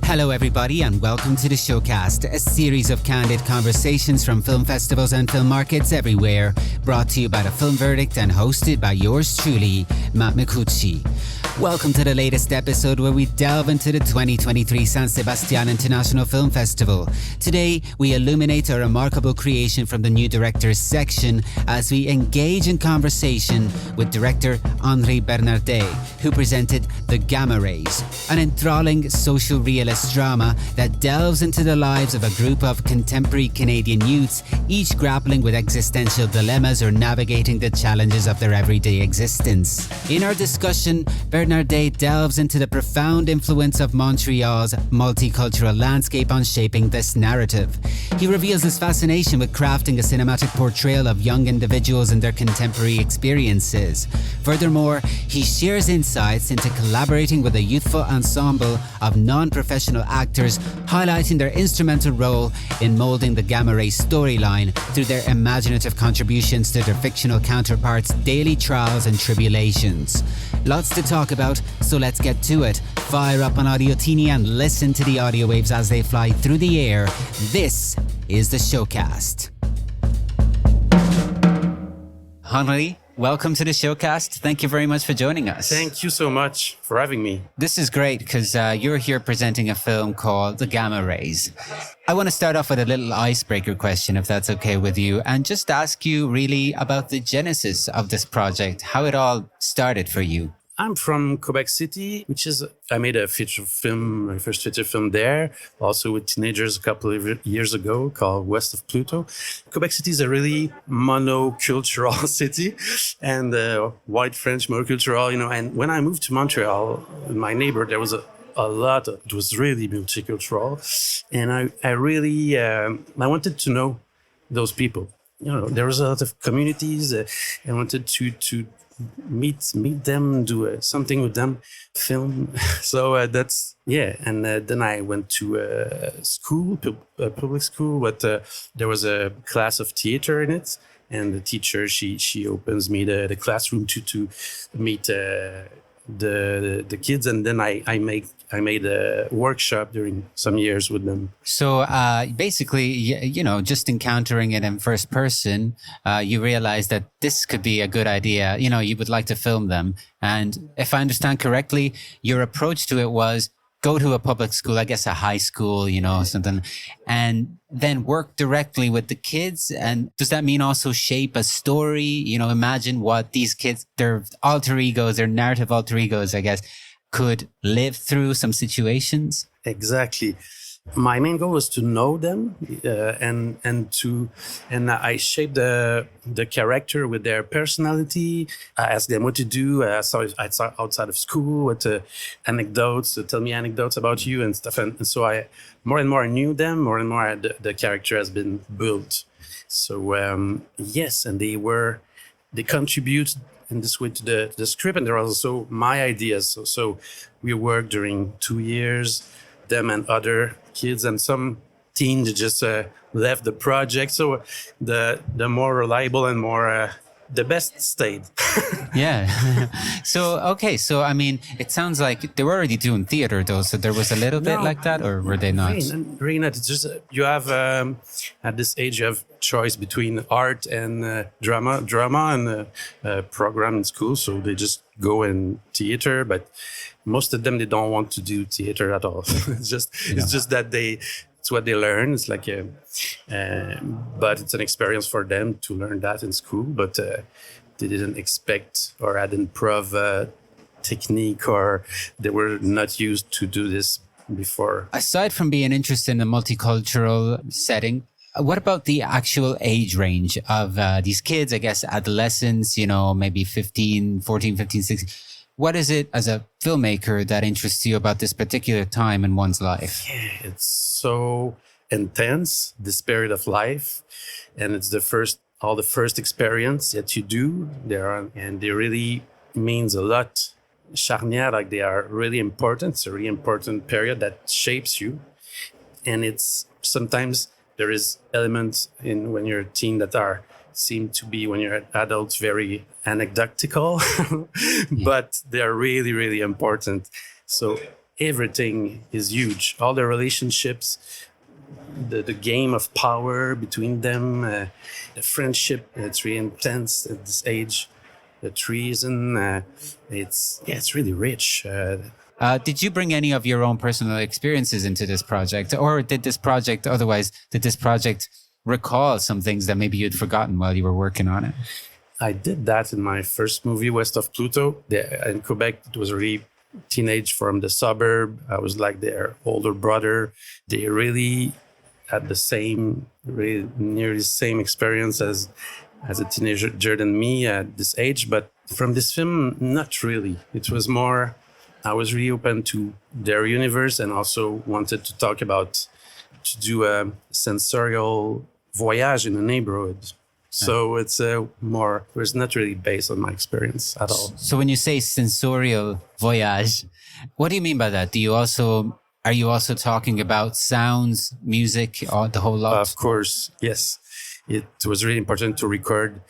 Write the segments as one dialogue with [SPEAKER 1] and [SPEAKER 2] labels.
[SPEAKER 1] Hello everybody and welcome to the Showcast, a series of candid conversations from film festivals and film markets everywhere, brought to you by The Film Verdict and hosted by yours truly, Matt Micucci. Welcome to the latest episode where we delve into the 2023 San Sebastián International Film Festival. Today, we illuminate a remarkable creation from the new directors section as we engage in conversation with director Henry Bernardet, who presented The Gamma Rays, an enthralling social realist drama that delves into the lives of a group of contemporary Canadian youths, each grappling with existential dilemmas or navigating the challenges of their everyday existence. In our discussion, Bernardet delves into the profound influence of Montreal's multicultural landscape on shaping this narrative. He reveals his fascination with crafting a cinematic portrayal of young individuals and their contemporary experiences. Furthermore, he shares insights into collaborating with a youthful ensemble of non-professional actors, highlighting their instrumental role in moulding the Gamma Ray storyline through their imaginative contributions to their fictional counterparts' daily trials and tribulations. Lots to talk about, so let's get to it. Fire up an Audiotini and listen to the audio waves as they fly through the air. This is the Showcast. Henry, welcome to the Showcast. Thank you very much for joining us.
[SPEAKER 2] Thank you so much for having me.
[SPEAKER 1] This is great because you're here presenting a film called The Gamma Rays. I want to start off with a little icebreaker question, if that's okay with you, and just ask you really about the genesis of this project, how it all started for you.
[SPEAKER 2] I'm from Quebec City, I made a feature film, my first feature film there, also with teenagers a couple of years ago, called West of Pluto. Quebec City is a really monocultural city, and white French monocultural, and when I moved to Montreal, in my neighborhood, there was it was really multicultural, and I really, I wanted to know those people. There was a lot of communities, I wanted to meet them, do something with them, film. So and then I went to school, public school, but there was a class of theater in it, and the teacher she opens me the classroom to meet the kids, and then I made a workshop during some years with them.
[SPEAKER 1] So basically, just encountering it in first person, you realize that this could be a good idea. You would like to film them. And if I understand correctly, your approach to it was go to a public school, I guess a high school, something, and then work directly with the kids. And does that mean also shape a story? Imagine what these kids, their alter egos, their narrative alter egos, I guess, could live through some situations?
[SPEAKER 2] Exactly. My main goal was to know them, and I shaped the character with their personality. I asked them what to do. I saw outside of school, what anecdotes, to tell me anecdotes about you and stuff. And so I more and more I knew them, more and more the character has been built. So yes, and they contribute in this way to the script, and there are also my ideas. So we worked during 2 years, them and other kids, and some teens just left the project. So the more reliable and more the best stayed.
[SPEAKER 1] Yeah. So I mean, it sounds like they were already doing theater though. So there was a little bit like that, or were they not?
[SPEAKER 2] Really not. It's just you have at this age you have choice between art and drama and program in school. So they just go in theater, but most of them they don't want to do theater at all. It's just that it's what they learn. It's like but it's an experience for them to learn that in school. But they didn't expect or had improv technique, or they were not used to do this before.
[SPEAKER 1] Aside from being interested in a multicultural setting, what about the actual age range of these kids? I guess adolescents, maybe 14, 15, 16. What is it as a filmmaker that interests you about this particular time in one's life?
[SPEAKER 2] Yeah, it's so intense, this period of life, and it's the first experience that you do there, and they really means a lot. Charnière, like they are really important. It's a really important period that shapes you, and it's sometimes there is elements in when you're a teen that seem to be when you're adults very anecdotal, but they're really, really important. So everything is huge. All the relationships, the game of power between them, the friendship, it's really intense at this age. The treason, it's really rich.
[SPEAKER 1] Did you bring any of your own personal experiences into this project, or did this project recall some things that maybe you'd forgotten while you were working on it?
[SPEAKER 2] I did that in my first movie, West of Pluto. In Quebec, it was really teenage from the suburb. I was like their older brother. They really had really nearly the same experience as a teenager than me at this age. But from this film, not really. It was more, I was really open to their universe and also wanted to do a sensorial voyage in the neighborhood. So it's not really based on my experience at all.
[SPEAKER 1] So when you say sensorial voyage, what do you mean by that? Are you also talking about sounds, music, or the whole lot?
[SPEAKER 2] Of course, yes. It was really important to record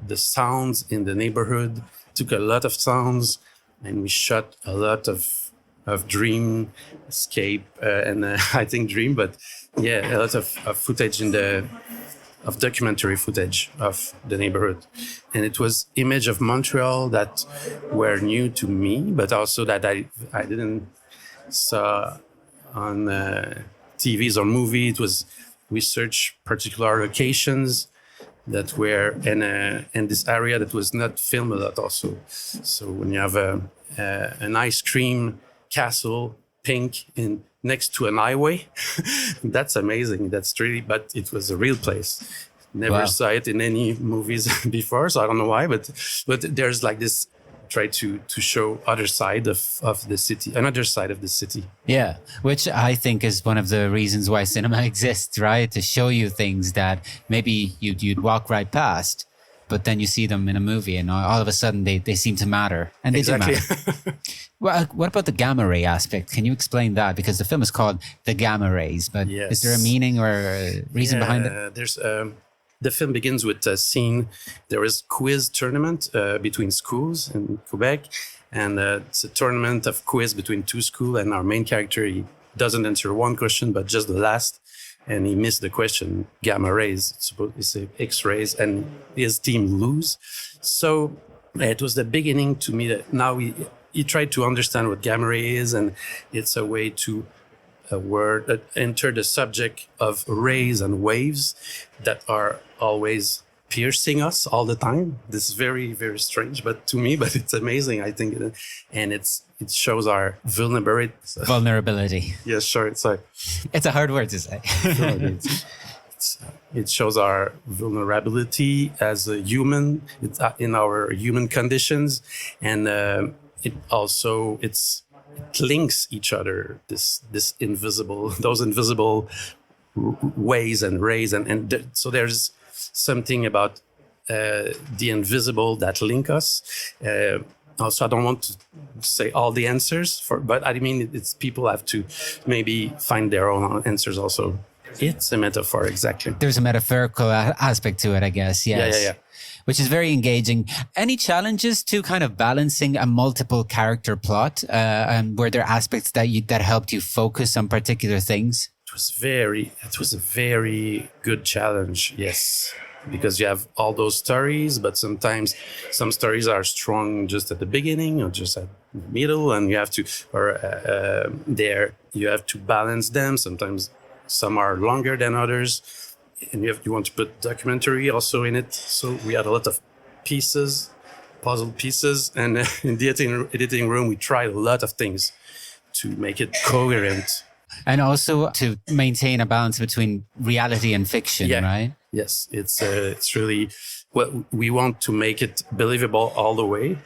[SPEAKER 2] the sounds in the neighborhood. Took a lot of sounds, and we shot a lot of dreamscape and I think dream, but yeah, a lot of footage of documentary footage of the neighborhood. And it was image of Montreal that were new to me, but also that I didn't saw on TVs or movie. We searched particular locations that were in this area that was not filmed a lot also. So when you have an ice cream castle, pink, next to an highway, that's amazing. That's really, but it was a real place. Never saw it in any movies before, so I don't know why, but there's like this, try to show other side of the city, another side of the city.
[SPEAKER 1] Yeah, which I think is one of the reasons why cinema exists, right? To show you things that maybe you'd walk right past, but then you see them in a movie and all of a sudden they seem to matter. And they
[SPEAKER 2] exactly.
[SPEAKER 1] do matter. Well, what about the gamma ray aspect? Can you explain that? Because the film is called The Gamma Rays, but
[SPEAKER 2] yes.
[SPEAKER 1] Is there a meaning or a reason behind it?
[SPEAKER 2] There's the film begins with a scene. There is quiz tournament between schools in Quebec, and it's a tournament of quiz between two schools. And our main character, he doesn't answer one question, but just the last, and he missed the question. Gamma rays, it's X-rays, and his team lose. So it was the beginning to me that now he tried to understand what gamma ray is, and it's a way to a word that enter the subject of rays and waves that are always piercing us all the time. This is very, very strange, but it's amazing, I think. And it shows our vulnerability.
[SPEAKER 1] Vulnerability.
[SPEAKER 2] Yes, sure. It's
[SPEAKER 1] a hard word to say.
[SPEAKER 2] It shows our vulnerability as a human in our human conditions. And it links each other, those invisible ways and rays, so there's something about the invisible that link us. Also, I don't want to say all the answers but I mean, it's people have to maybe find their own answers also. It's a metaphor, exactly.
[SPEAKER 1] There's a metaphorical aspect to it, I guess. Yes.
[SPEAKER 2] Yeah.
[SPEAKER 1] Which is very engaging. Any challenges to kind of balancing a multiple character plot? And were there aspects that helped you focus on particular things?
[SPEAKER 2] It was a very good challenge, yes. Because you have all those stories, but sometimes some stories are strong just at the beginning or just at the middle, and you have to balance them. Sometimes some are longer than others. And you want to put documentary also in it. So we had a lot of puzzle pieces. And in the editing room, we tried a lot of things to make it coherent.
[SPEAKER 1] And also to maintain a balance between reality and fiction, right?
[SPEAKER 2] Yes, it's really we want to make it believable all the way,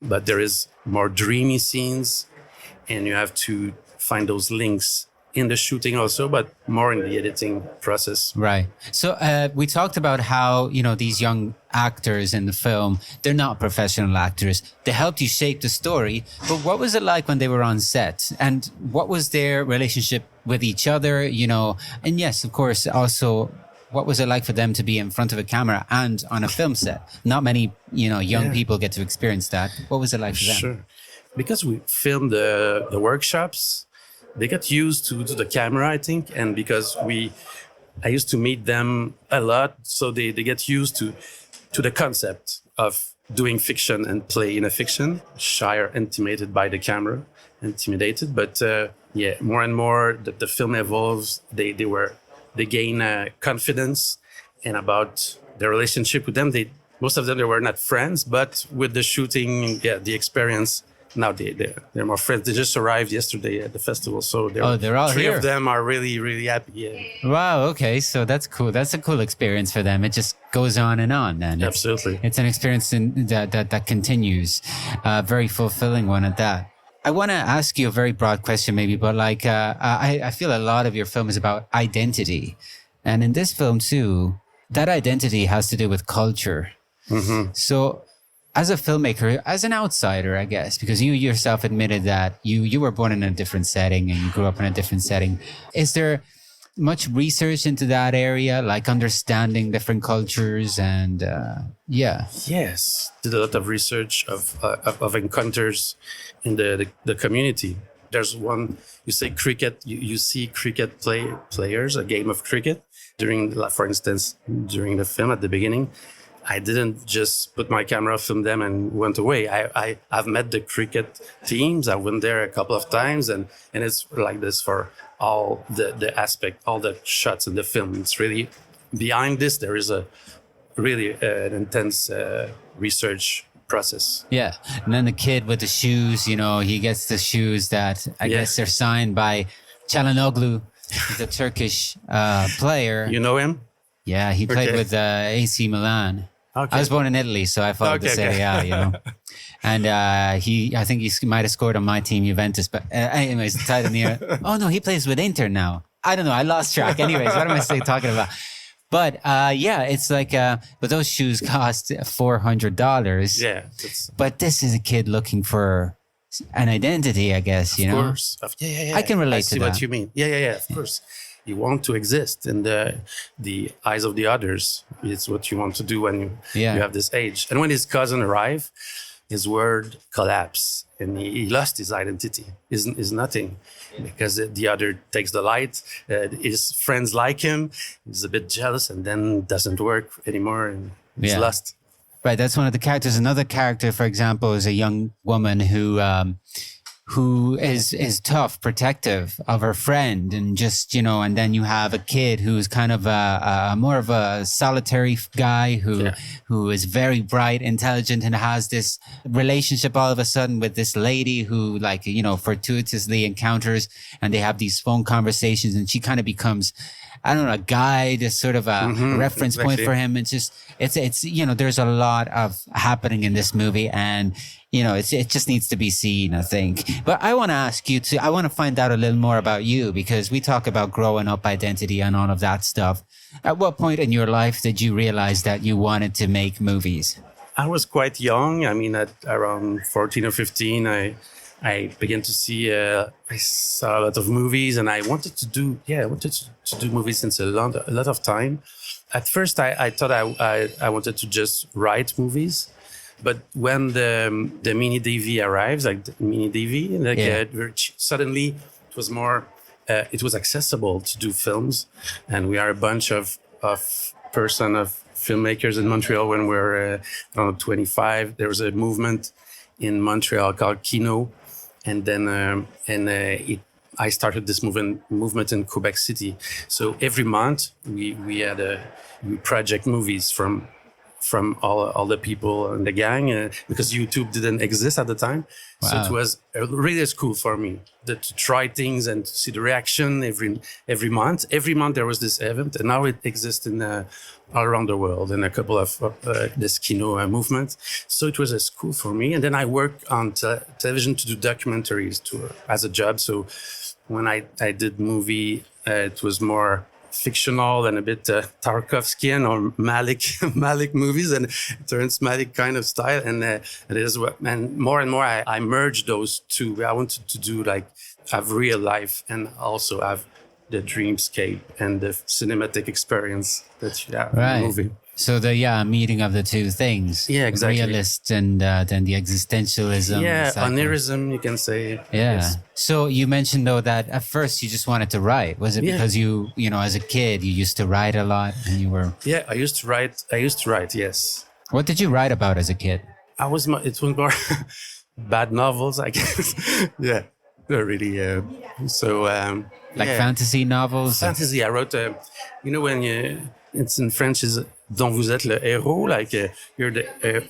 [SPEAKER 2] but there is more dreamy scenes, and you have to find those links in the shooting also, but more in the editing process.
[SPEAKER 1] Right. So we talked about how, these young actors in the film, they're not professional actors. They helped you shape the story. But what was it like when they were on set? And what was their relationship with each other, And yes, of course, also, what was it like for them to be in front of a camera and on a film set? Not many, young people get to experience that. What was it like for them?
[SPEAKER 2] Sure. because we filmed the workshops, they got used to the camera, I think, and because I used to meet them a lot, so they get used to the concept of doing fiction and play in a fiction, shy or intimidated by the camera, but more and more the film evolves. They gain confidence, and about the relationship with them, most of them, they were not friends, but with the shooting, the experience, now they're more friends. They just arrived yesterday at the festival, so
[SPEAKER 1] they're all
[SPEAKER 2] three
[SPEAKER 1] here.
[SPEAKER 2] of them are really, really happy. Yeah.
[SPEAKER 1] Wow. Okay. So that's cool. That's a cool experience for them. It just goes on and on. Then
[SPEAKER 2] Absolutely,
[SPEAKER 1] it's an experience that continues. Very fulfilling one at that. I want to ask you a very broad question, maybe, but like I feel a lot of your film is about identity, and in this film too, that identity has to do with culture.
[SPEAKER 2] Mm-hmm.
[SPEAKER 1] So, as a filmmaker, as an outsider, I guess, because you yourself admitted that you were born in a different setting and you grew up in a different setting, is there much research into that area, like understanding different cultures and
[SPEAKER 2] Yes, did a lot of research of encounters in the community. There's one, you say cricket, you see cricket players, a game of cricket for instance, during the film at the beginning. I didn't just put my camera, film them, and went away. I've met the cricket teams. I went there a couple of times, and it's like this for all the aspect, all the shots in the film. It's really behind this. There is a really an intense research process.
[SPEAKER 1] Yeah, and then the kid with the shoes, he gets the shoes that I guess they're signed by Çalhanoğlu, the Turkish player.
[SPEAKER 2] You know him?
[SPEAKER 1] Yeah, he played with AC Milan. Okay. I was born in Italy, so I followed the Serie A, And I think he might have scored on my team, Juventus. But anyways, tied in the air. Oh, no, he plays with Inter now. I don't know. I lost track. Anyways, what am I still talking about? But it's like, but those shoes cost $400.
[SPEAKER 2] Yeah.
[SPEAKER 1] But this is a kid looking for an identity, I guess,
[SPEAKER 2] Of course. Yeah.
[SPEAKER 1] I can relate to that.
[SPEAKER 2] I see what you mean. Yeah, of course. You want to exist in the eyes of the others. It's what you want to do when you have this age. And when his cousin arrived, his world collapsed and he lost his identity. Is nothing because the other takes the light. His friends like him. He's a bit jealous and then doesn't work anymore and he's lost.
[SPEAKER 1] Right, that's one of the characters. Another character, for example, is a young woman who is tough, protective of her friend, and just, and then you have a kid who's kind of more of a solitary guy who is very bright, intelligent, and has this relationship all of a sudden with this lady who, like, fortuitously encounters, and they have these phone conversations, and she kind of becomes, I don't know, a guide, a sort of a reference point for him. It's just, it's there's a lot of happening in this movie, and it just needs to be seen, I think. But I want to ask you I want to find out a little more about you, because we talk about growing up, identity, and all of that stuff. At what point in your life did you realize that you wanted to make movies?
[SPEAKER 2] I was quite young. I mean, at around 14 or 15, I began to see, I saw a lot of movies, and I wanted to do movies since a lot of time. At first, I thought I wanted to just write movies. But when the mini DV arrives, like the mini DV, suddenly it was more, it was accessible to do films. And we are a bunch of filmmakers in Montreal when we were, 25. There was a movement in Montreal called Kino. And then I started this movement in Quebec City. So every month we project movies from all the people in the gang, because YouTube didn't exist at the time. Wow. So it was really cool for me to try things and to see the reaction every month. Every month there was this event, and now it exists all around the world in a couple of this Kino movement. So it was cool for me. And then I worked on television to do documentaries as a job. So when I did movie, it was more fictional and a bit Tarkovskian or Malick movies, and it turns Malick kind of style. And and more I merged those two. I wanted to have real life and also have the dreamscape and the cinematic experience that you have in the movie.
[SPEAKER 1] So meeting of the two things.
[SPEAKER 2] Yeah, exactly.
[SPEAKER 1] Realist and then the existentialism.
[SPEAKER 2] Yeah, onirism, you can say.
[SPEAKER 1] Yeah.
[SPEAKER 2] Yes.
[SPEAKER 1] So you mentioned though that at first you just wanted to write. Was it because you as a kid, you used to write a lot and you were...
[SPEAKER 2] Yeah, I used to write, yes.
[SPEAKER 1] What did you write about as a kid?
[SPEAKER 2] It was more bad novels, I guess. Yeah, they're really,
[SPEAKER 1] fantasy novels?
[SPEAKER 2] Fantasy, I wrote, when it's in French is dont vous êtes le héros, like you're the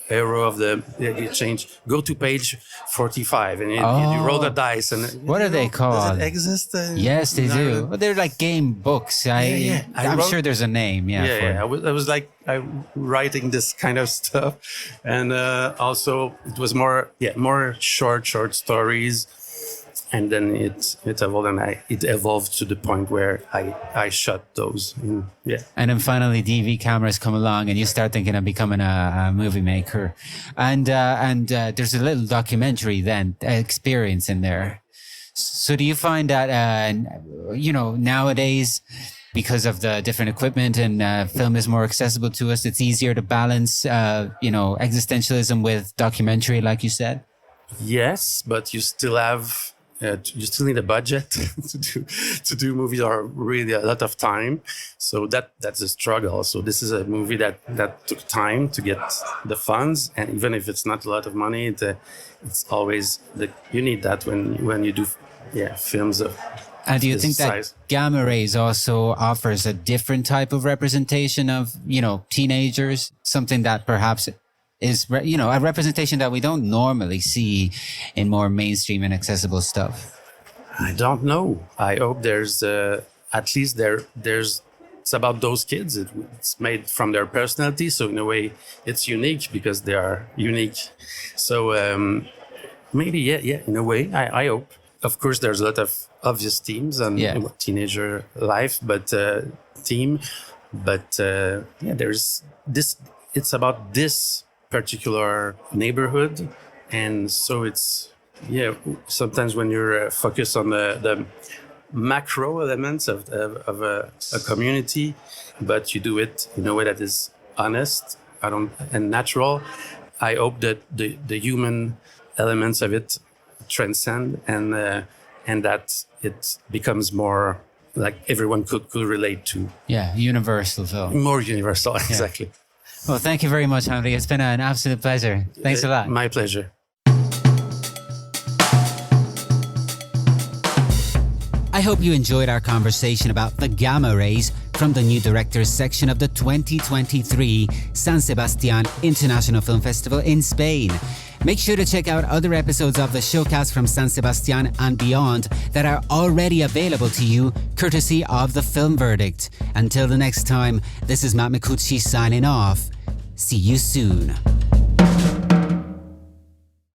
[SPEAKER 2] hero of you change, go to page 45 and you roll the dice. And
[SPEAKER 1] what are they called?
[SPEAKER 2] Does it exist?
[SPEAKER 1] Yes, they do. Well, they're like game books. I'm sure there's a name.
[SPEAKER 2] I was like writing this kind of stuff. And also it was more short stories. And then it evolved, and it evolved to the point where I shot those.
[SPEAKER 1] And then finally, DV cameras come along, and you start thinking of becoming a movie maker. And there's a little documentary then experience in there. So do you find that nowadays, because of the different equipment and film is more accessible to us, it's easier to balance existentialism with documentary, like you said?
[SPEAKER 2] Yes, but you still have. You still need a budget to do movies, or really a lot of time. So that's a struggle. So this is a movie that took time to get the funds, and even if it's not a lot of money, it's always you need that when you do films of.
[SPEAKER 1] And do you think that gamma rays also offers a different type of representation of teenagers, something that perhaps is a representation that we don't normally see in more mainstream and accessible stuff?
[SPEAKER 2] I don't know. I hope there's at least there's it's about those kids. It's made from their personality, so in a way it's unique because they are unique. So maybe in a way I hope. Of course, there's a lot of obvious themes and teenager life, but there's this. It's about this particular neighborhood, and so it's sometimes when you're focused on the macro elements of a community, but you do it in a way that is honest and natural. I hope that the human elements of it transcend and that it becomes more like everyone could relate to.
[SPEAKER 1] Universal film.
[SPEAKER 2] More universal, exactly.
[SPEAKER 1] Well, thank you very much, Henry. It's been an absolute pleasure. Thanks a lot.
[SPEAKER 2] My pleasure.
[SPEAKER 1] I hope you enjoyed our conversation about the gamma rays from the new directors section of the 2023 San Sebastián International Film Festival in Spain. Make sure to check out other episodes of the Showcast from San Sebastián and beyond that are already available to you, courtesy of The Film Verdict. Until the next time, this is Matt Micucci signing off. See you soon.